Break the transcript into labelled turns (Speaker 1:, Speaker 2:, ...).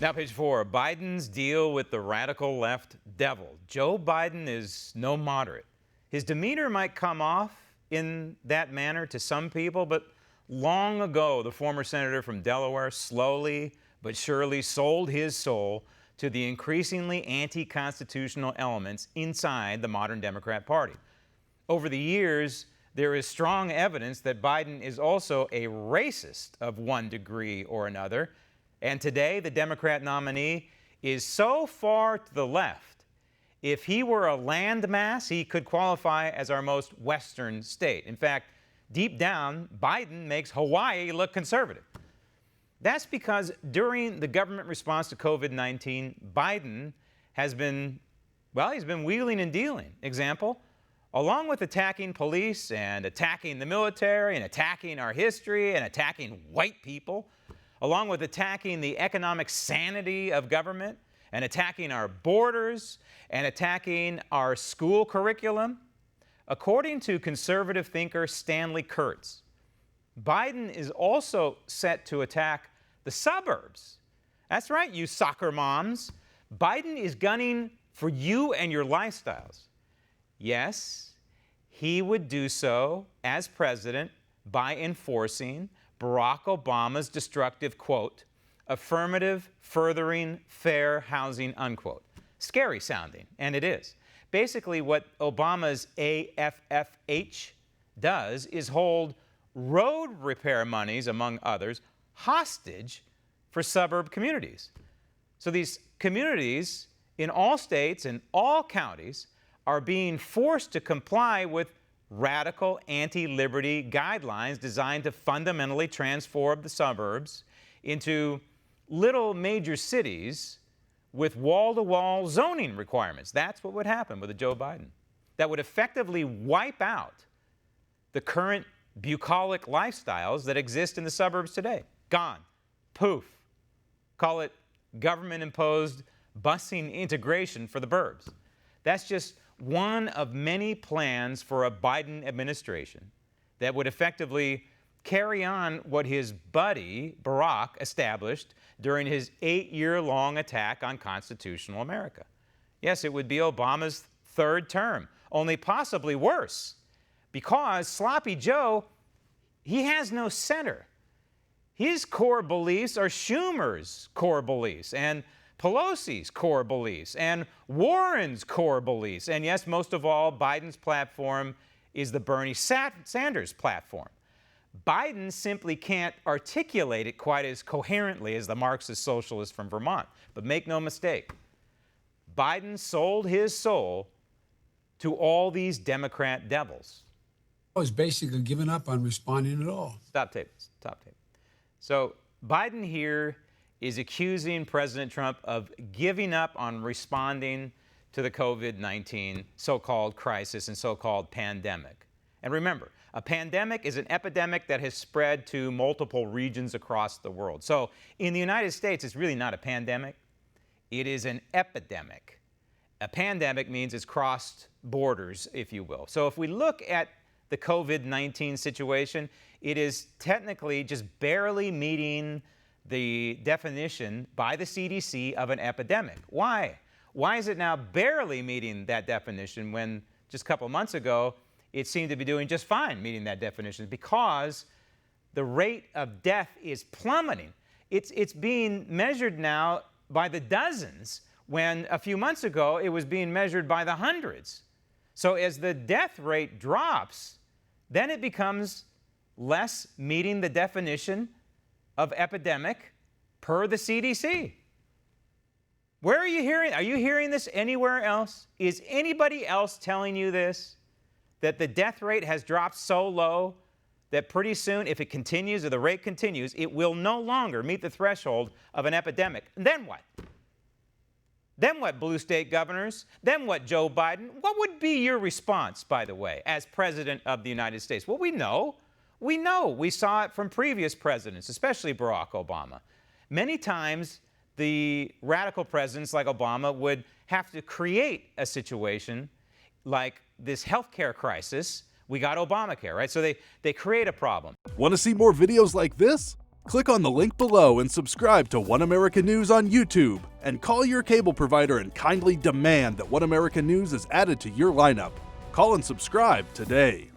Speaker 1: Now, page 4, Biden's deal with the radical left devil. Joe Biden is no moderate. His demeanor might come off in that manner to some people, but long ago, the former senator from Delaware slowly but surely sold his soul to the increasingly anti-constitutional elements inside the modern Democrat Party. Over the years, there is strong evidence that Biden is also a racist of one degree or another. And today, the Democrat nominee is so far to the left, if he were a landmass, he could qualify as our most Western state. In fact, deep down, Biden makes Hawaii look conservative. That's because during the government response to COVID-19, Biden has been, he's been wheeling and dealing. Example, along with attacking police and attacking the military and attacking our history and attacking white people, along with attacking the economic sanity of government and attacking our borders and attacking our school curriculum, according to conservative thinker Stanley Kurtz, Biden is also set to attack the suburbs. That's right, you soccer moms. Biden is gunning for you and your lifestyles. Yes, he would do so as president by enforcing Barack Obama's destructive, quote, affirmative furthering fair housing, unquote. Scary sounding, and it is. Basically, what Obama's AFFH does is hold road repair monies, among others, hostage for suburb communities. So these communities in all states and all counties are being forced to comply with radical anti-liberty guidelines designed to fundamentally transform the suburbs into little major cities with wall-to-wall zoning requirements. That's what would happen with a Joe Biden. That would effectively wipe out the current bucolic lifestyles that exist in the suburbs today. Gone. Poof. Call it government-imposed busing integration for the burbs. That's just one of many plans for a Biden administration that would effectively carry on what his buddy Barack established during his 8-year-long attack on constitutional America. Yes, it would be Obama's third term, only possibly worse, because Sloppy Joe, he has no center. His core beliefs are Schumer's core beliefs, and Pelosi's core beliefs, and Warren's core beliefs. And yes, most of all, Biden's platform is the Bernie Sanders platform. Biden simply can't articulate it quite as coherently as the Marxist socialist from Vermont. But make no mistake, Biden sold his soul to all these Democrat devils.
Speaker 2: I was basically giving up on responding at all.
Speaker 1: Stop tape. Stop tape. So Biden here is accusing President Trump of giving up on responding to the COVID-19 so-called crisis and so-called pandemic. And remember, a pandemic is an epidemic that has spread to multiple regions across the world. So in the United States, it's really not a pandemic. It is an epidemic. A pandemic means it's crossed borders, if you will. So if we look at the COVID-19 situation, it is technically just barely meeting the definition by the CDC of an epidemic. Why? Why is it now barely meeting that definition when just a couple months ago it seemed to be doing just fine meeting that definition? Because the rate of death is plummeting. It's being measured now by the dozens when a few months ago it was being measured by the hundreds. So as the death rate drops, then it becomes less meeting the definition of epidemic per the CDC. Where are you hearing? Are you hearing this anywhere else? Is anybody else telling you this? That the death rate has dropped so low that pretty soon, if it continues or the rate continues, it will no longer meet the threshold of an epidemic. And then what? Then what, blue state governors? Then what, Joe Biden? What would be your response, by the way, as President of the United States? Well, we know. We know. We saw it from previous presidents, especially Barack Obama. Many times, the radical presidents like Obama would have to create a situation like this healthcare crisis. We got Obamacare, right? So they create a problem.
Speaker 3: Want to see more videos like this? Click on the link below and subscribe to One America News on YouTube, and call your cable provider and kindly demand that One America News is added to your lineup. Call and subscribe today.